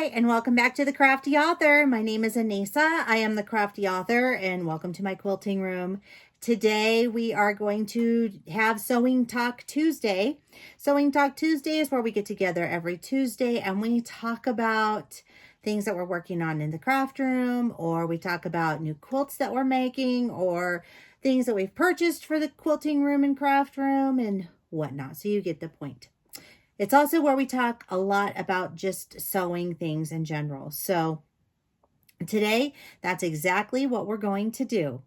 Hi, and welcome back to the Crafty Author. My name is Anissa. I am the Crafty Author, and welcome to my quilting room. Today, we are going to have Sewing Talk Tuesday. Sewing Talk Tuesday is where we get together every Tuesday, and we talk about things that we're working on in the craft room, or we talk about new quilts that we're making, or things that we've purchased for the quilting room and craft room, and whatnot. So you get the point. It's also where we talk a lot about just sewing things in general. So today, that's exactly what we're going to do.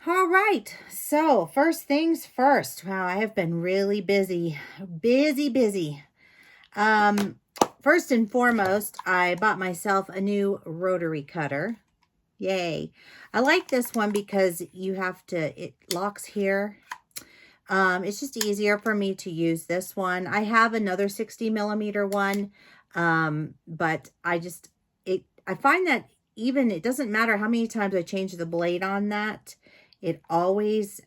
All right, so first things first. Wow, I have been really busy. First and foremost, I bought myself a new rotary cutter. Yay. I like this one because it locks here. It's just easier for me to use this one. I have another 60 millimeter one, but I find that even, it doesn't matter how many times I change the blade on that, it always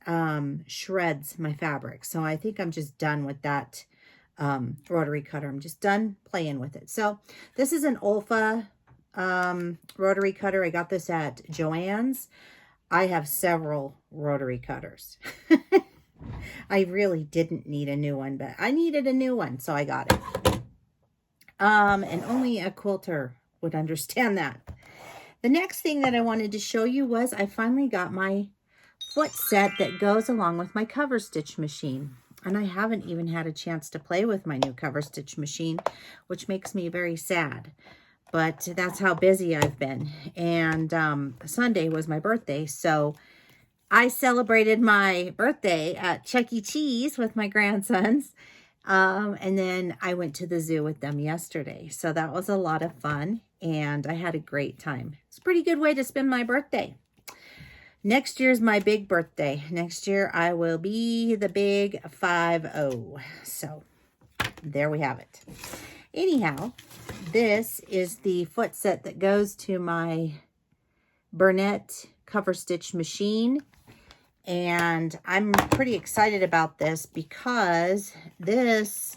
shreds my fabric. So I think I'm just done with that rotary cutter. I'm just done playing with it. So this is an Olfa rotary cutter. I got this at Joanns. I have several rotary cutters. I really didn't need a new one, but I needed a new one, so I got it. And only a quilter would understand that. The next thing that I wanted to show you was I finally got my foot set that goes along with my cover stitch machine. And I haven't even had a chance to play with my new cover stitch machine, which makes me very sad. But that's how busy I've been. And Sunday was my birthday, so I celebrated my birthday at Chuck E. Cheese with my grandsons. And then I went to the zoo with them yesterday. So that was a lot of fun. And I had a great time. It's a pretty good way to spend my birthday. Next year's my big birthday. Next year I will be the big 50. So there we have it. Anyhow, this is the foot set that goes to my Bernette Coverstitch machine. And I'm pretty excited about this because this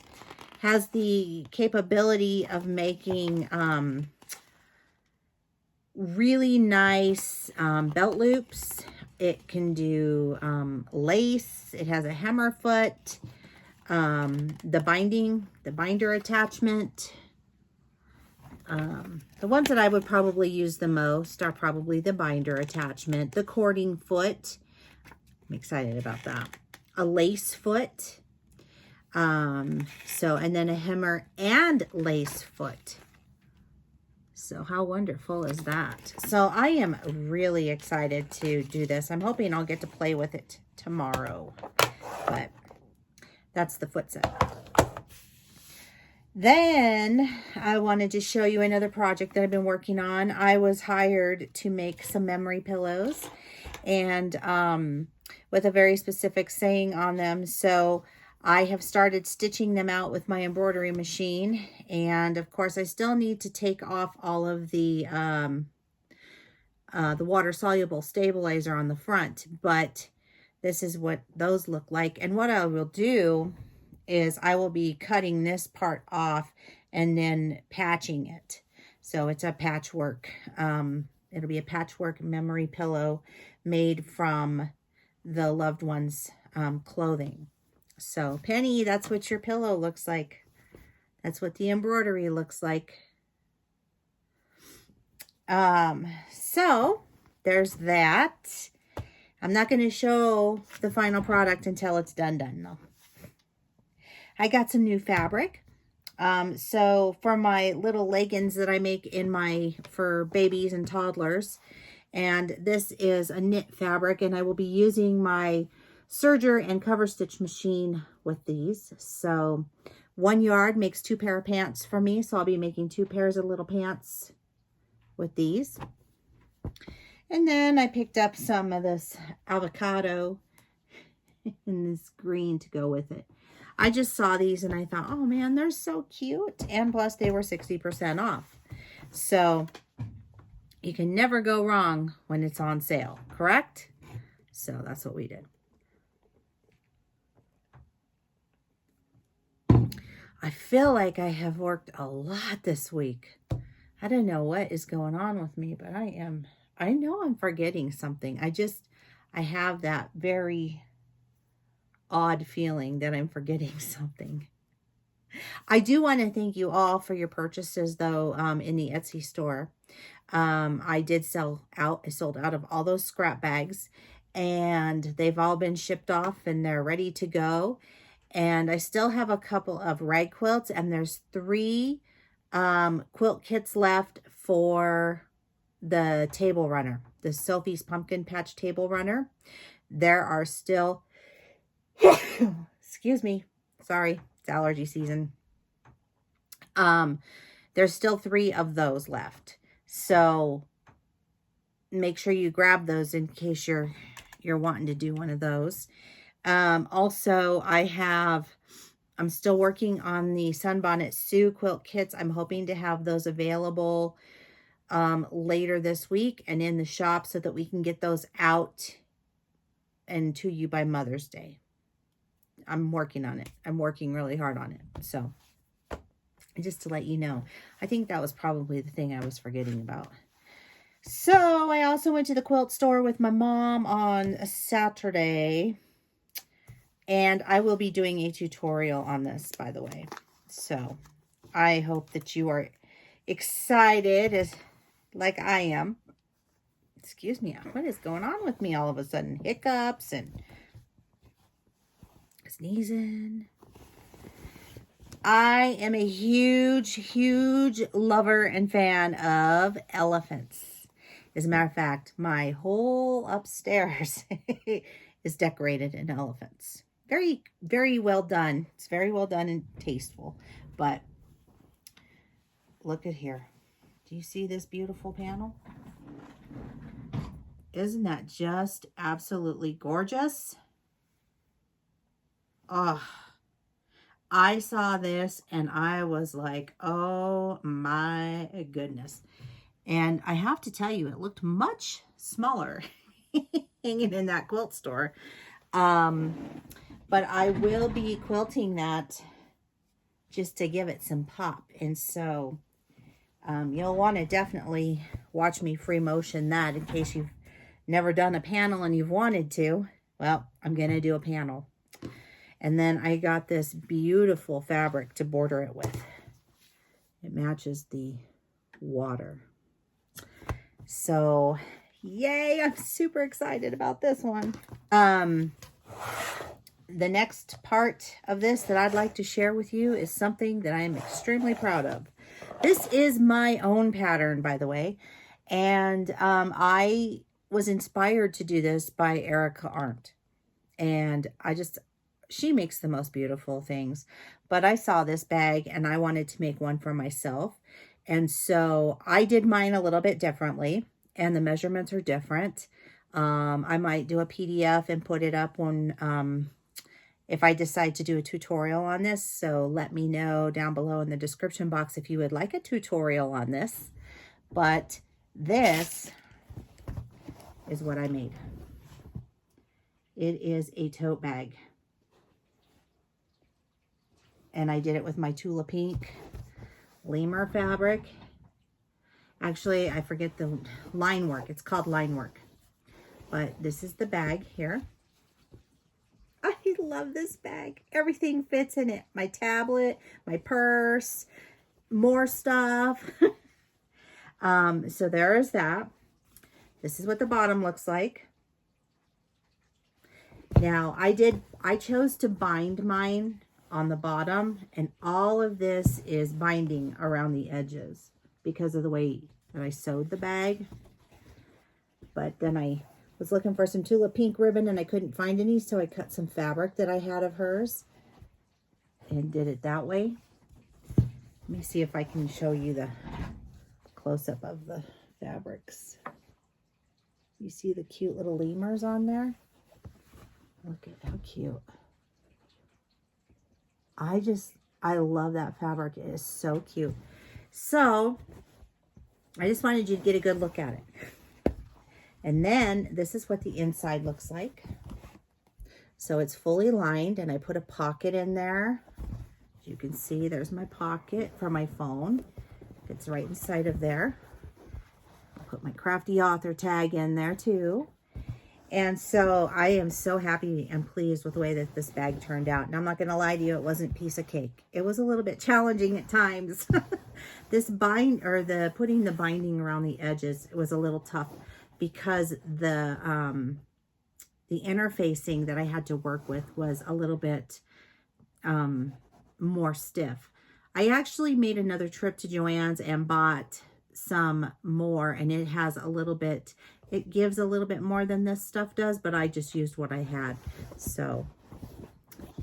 has the capability of making really nice belt loops. It can do lace. It has a hammer foot, the binder attachment. The ones that I would probably use the most are probably the binder attachment, the cording foot. I'm excited about that. A lace foot. And then a hammer and lace foot. So how wonderful is that? So I am really excited to do this. I'm hoping I'll get to play with it tomorrow. But that's the foot set. Then I wanted to show you another project that I've been working on. I was hired to make some memory pillows, and with a very specific saying on them. So I have started stitching them out with my embroidery machine. And of course, I still need to take off all of the water-soluble stabilizer on the front. But this is what those look like. And what I will do is I will be cutting this part off and then patching it. So it's a patchwork. It'll be a patchwork memory pillow made from the loved one's clothing. So Penny, that's what your pillow looks like. That's what the embroidery looks like. So there's that. I'm not going to show the final product until it's done though. I got some new fabric. So for my little leggings that I make for babies and toddlers, and this is a knit fabric, and I will be using my serger and cover stitch machine with these. So 1 yard makes 2 pair of pants for me. So I'll be making 2 pairs of little pants with these. And then I picked up some of this avocado and this green to go with it. I just saw these and I thought, oh man, they're so cute. And plus they were 60% off. So you can never go wrong when it's on sale, correct? So that's what we did. I feel like I have worked a lot this week. I don't know what is going on with me, but I know I'm forgetting something. I have that very odd feeling that I'm forgetting something. I do want to thank you all for your purchases, though, in the Etsy store. I sold out of all those scrap bags, and they've all been shipped off and they're ready to go. And I still have a couple of rag quilts, and there's 3 quilt kits left for the table runner, the Sophie's Pumpkin Patch table runner. There are still, excuse me, sorry, it's allergy season. There's still 3 of those left. So make sure you grab those in case you're wanting to do one of those. Also, I'm still working on the Sunbonnet Sue quilt kits. I'm hoping to have those available later this week and in the shop so that we can get those out and to you by Mother's Day. I'm working on it. I'm working really hard on it. So just to let you know, I think that was probably the thing I was forgetting about. So I also went to the quilt store with my mom on a Saturday, and I will be doing a tutorial on this, by the way. So I hope that you are excited like I am. Excuse me, what is going on with me all of a sudden? Hiccups and sneezing. I am a huge, huge lover and fan of elephants. As a matter of fact, my whole upstairs is decorated in elephants. Very, very well done. It's very well done and tasteful. But look at here. Do you see this beautiful panel? Isn't that just absolutely gorgeous? Oh, I saw this and I was like, oh my goodness. And I have to tell you, it looked much smaller hanging in that quilt store. But I will be quilting that just to give it some pop. And so you'll want to definitely watch me free motion that in case you've never done a panel and you've wanted to. Well, I'm going to do a panel. And then I got this beautiful fabric to border it with. It matches the water. So, yay, I'm super excited about this one. The next part of this that I'd like to share with you is something that I am extremely proud of. This is my own pattern, by the way. And I was inspired to do this by Erica Arndt. And she makes the most beautiful things. But I saw this bag and I wanted to make one for myself. And so I did mine a little bit differently. And the measurements are different. I might do a PDF and put it up when, if I decide to do a tutorial on this. So let me know down below in the description box if you would like a tutorial on this. But this is what I made. It is a tote bag. And I did it with my Tula Pink lemur fabric. Actually, I forget the Linework. It's called Linework. But this is the bag here. I love this bag. Everything fits in it. My tablet, my purse, more stuff. So there is that. This is what the bottom looks like. Now, I chose to bind mine on the bottom, and all of this is binding around the edges because of the way that I sewed the bag. But then I was looking for some Tula Pink ribbon and I couldn't find any, so I cut some fabric that I had of hers and did it that way. Let me see if I can show you the close-up of the fabrics. You see the cute little lemurs on there? Look at how cute. I love that fabric. It is so cute. So I just wanted you to get a good look at it. And then this is what the inside looks like. So it's fully lined, and I put a pocket in there As you can see, there's my pocket for my phone. It's right inside of there. I'll put my Crafty author tag in there too. And so I am so happy and pleased with the way that this bag turned out. And I'm not going to lie to you, it wasn't a piece of cake. It was a little bit challenging at times. This putting the binding around the edges, it was a little tough because the interfacing that I had to work with was a little bit more stiff. I actually made another trip to Joann's and bought some more, and it has a little bit, it gives a little bit more than this stuff does, but I just used what I had. So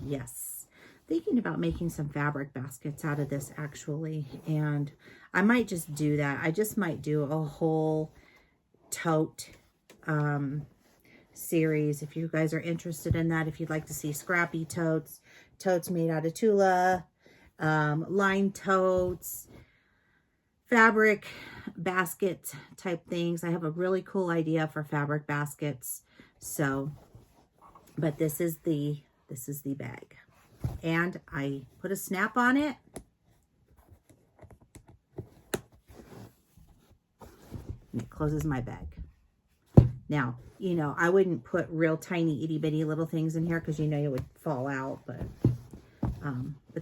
yes, thinking about making some fabric baskets out of this actually, and I might just do that. I just might do a whole tote series if you guys are interested in that. If you'd like to see scrappy totes made out of Tula, line totes, fabric basket type things. I have a really cool idea for fabric baskets. So, but this is the bag, and I put a snap on it. And it closes my bag. Now, you know, I wouldn't put real tiny itty bitty little things in here because you know it would fall out, but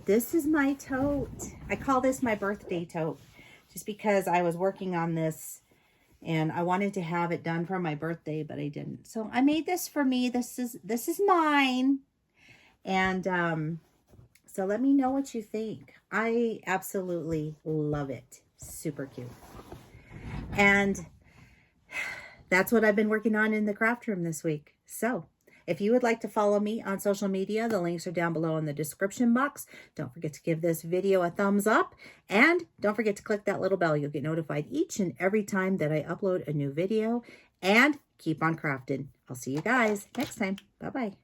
this is my tote. I call this my birthday tote just because I was working on this and I wanted to have it done for my birthday, but I didn't. So I made this for me. This is mine. And so let me know what you think. I absolutely love it. Super cute. And that's what I've been working on in the craft room this week. So if you would like to follow me on social media, the links are down below in the description box. Don't forget to give this video a thumbs up, and don't forget to click that little bell. You'll get notified each and every time that I upload a new video, and keep on crafting. I'll see you guys next time. Bye-bye.